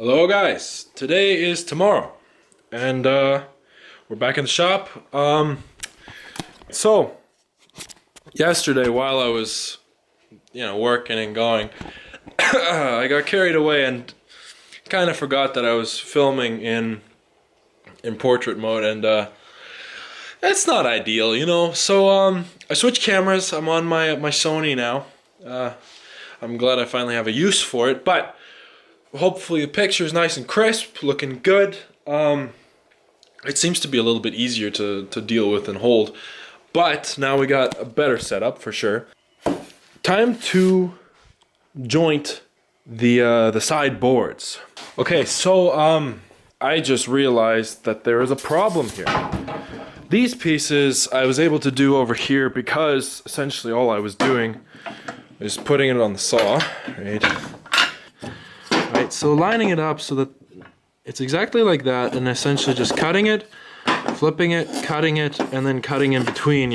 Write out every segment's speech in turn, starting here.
Hello guys, today is tomorrow and we're back in the shop. So yesterday while I was working and going, I got carried away and kind of forgot that I was filming in portrait mode, and it's not ideal, so I switched cameras. I'm on my Sony now. I'm glad I finally have a use for it, but hopefully the picture is nice and crisp, looking good. It seems to be a little bit easier to deal with and hold, but now we got a better setup for sure. Time to joint the side boards. Okay, so I just realized that there is a problem here. These pieces I was able to do over here because essentially all I was doing is putting it on the saw, right? So lining it up so that it's exactly like that, and essentially just cutting it, flipping it, cutting it, and then cutting in between,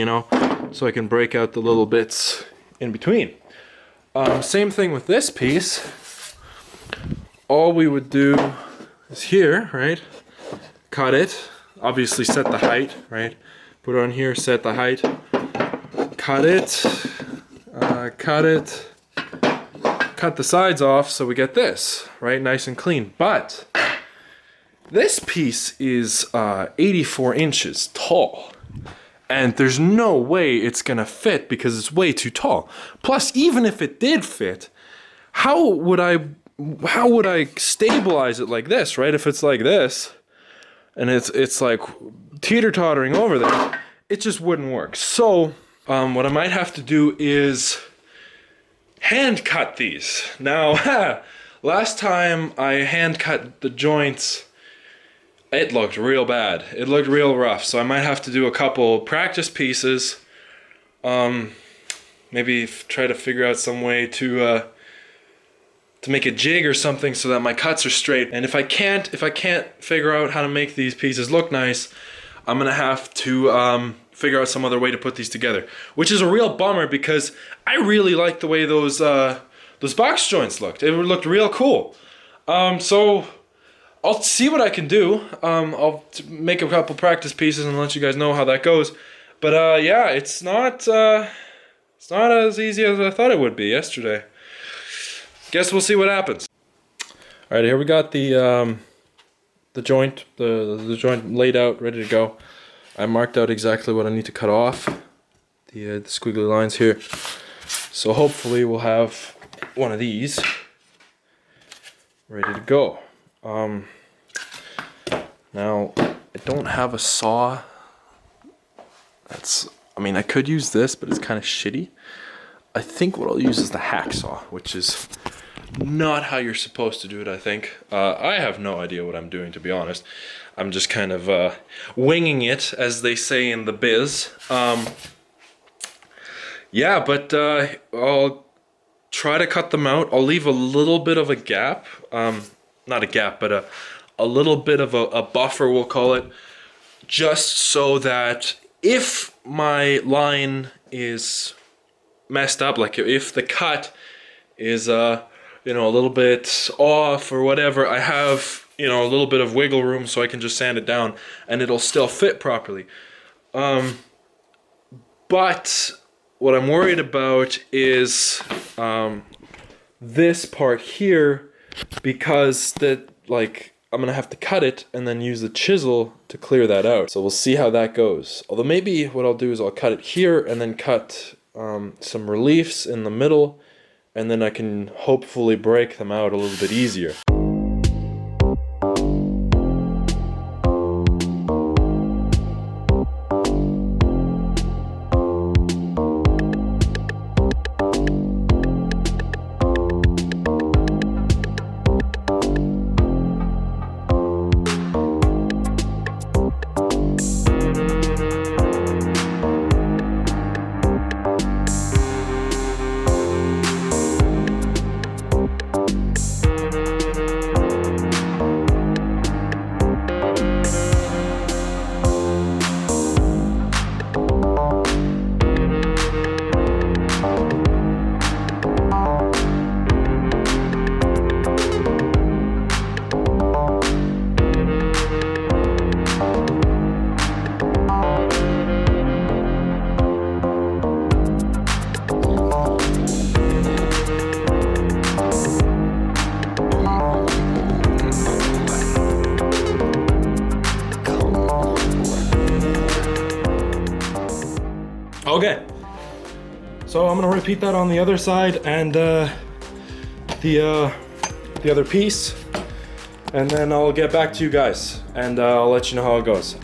so I can break out the little bits in between. Same thing with this piece. All we would do is here, right? Cut it, obviously set the height, right? Put it on here, set the height, cut it, cut the sides off so we get this, right? Nice and clean. But this piece is 84 inches tall. And there's no way it's gonna fit because it's way too tall. Plus, even if it did fit, how would I stabilize it like this, right? If it's like this, and it's like teeter-tottering over there, it just wouldn't work. So, what I might have to do is hand cut these. Now, last time I hand cut the joints, it looked real bad. It looked real rough. So I might have to do a couple practice pieces. Maybe try to figure out some way to make a jig or something so that my cuts are straight. And if I can't figure out how to make these pieces look nice, I'm gonna have to figure out some other way to put these together, which is a real bummer because I really like the way those box joints looked. It looked real cool. So I'll see what I can do. I'll make a couple practice pieces and let you guys know how that goes. But yeah, it's not as easy as I thought it would be yesterday. Guess we'll see what happens. All right, here we got the joint, the joint laid out, ready to go. I marked out exactly what I need to cut off, the squiggly lines here. So hopefully we'll have one of these ready to go. Now I don't have a saw. I could use this, but it's kind of shitty. I think what I'll use is the hacksaw, which is not how you're supposed to do it, I think. I have no idea what I'm doing, to be honest. I'm just kind of winging it, as they say in the biz. Yeah, but I'll try to cut them out. I'll leave a little bit of a gap. Not a gap, but a little bit of a buffer, we'll call it. Just so that if my line is messed up, like if the cut is a little bit off or whatever, I have a little bit of wiggle room so I can just sand it down and it'll still fit properly. But what I'm worried about is this part here, because I'm gonna have to cut it and then use the chisel to clear that out. So we'll see how that goes. Although maybe what I'll do is I'll cut it here and then cut some reliefs in the middle, and then I can hopefully break them out a little bit easier. So I'm gonna repeat that on the other side and the other piece, and then I'll get back to you guys and I'll let you know how it goes.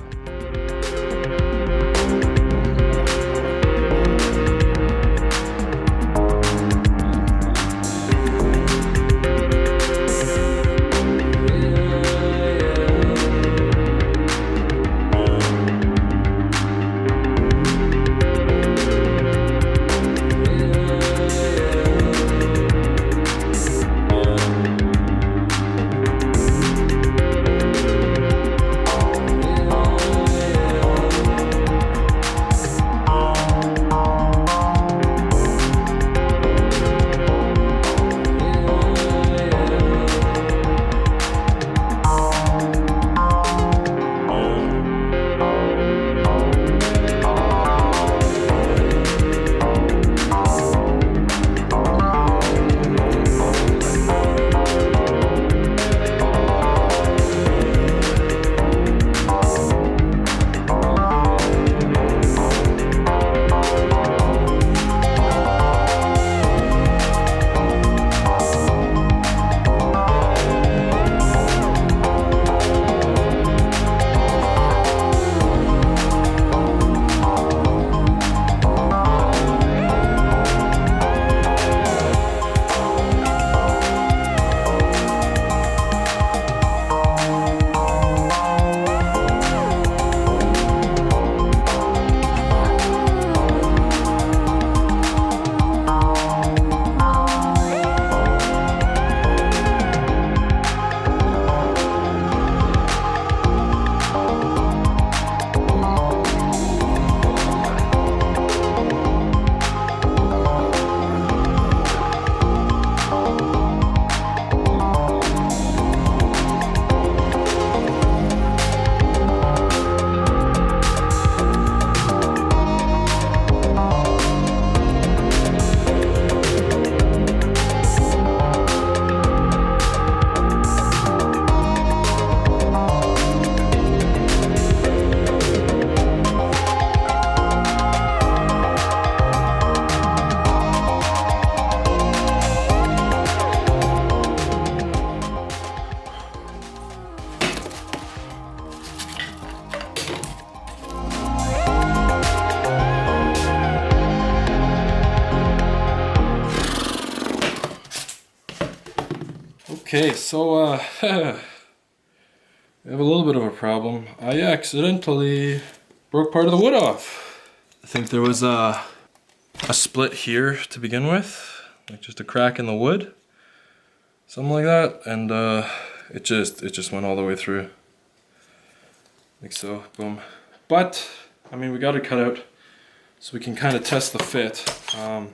Okay, so we have a little bit of a problem. I accidentally broke part of the wood off. I think there was a split here to begin with, like just a crack in the wood, something like that, and it just went all the way through, like so, boom. But I mean, we got it cut out so we can kind of test the fit. I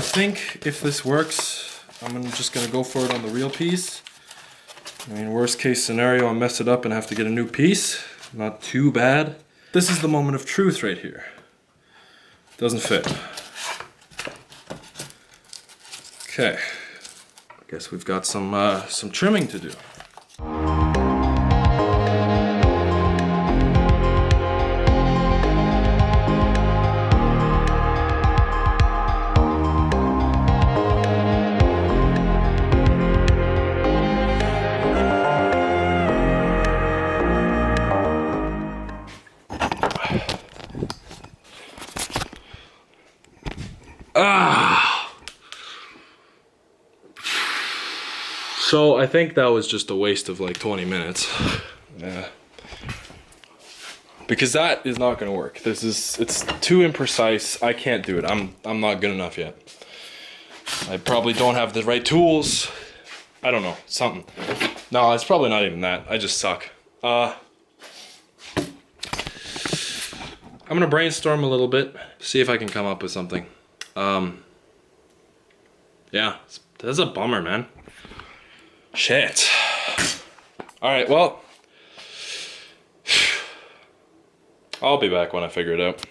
think if this works, I'm just gonna go for it on the real piece. I mean, worst case scenario, I mess it up and have to get a new piece. Not too bad. This is the moment of truth right here. Doesn't fit. Okay. I guess we've got some trimming to do. So I think that was just a waste of like 20 minutes. Yeah. Because that is not gonna work. It's too imprecise. I can't do it. I'm not good enough yet. I probably don't have the right tools. I don't know, something. No, it's probably not even that. I just suck. I'm gonna brainstorm a little bit, see if I can come up with something. Yeah, that's a bummer, man. Shit. Alright, well, I'll be back when I figure it out.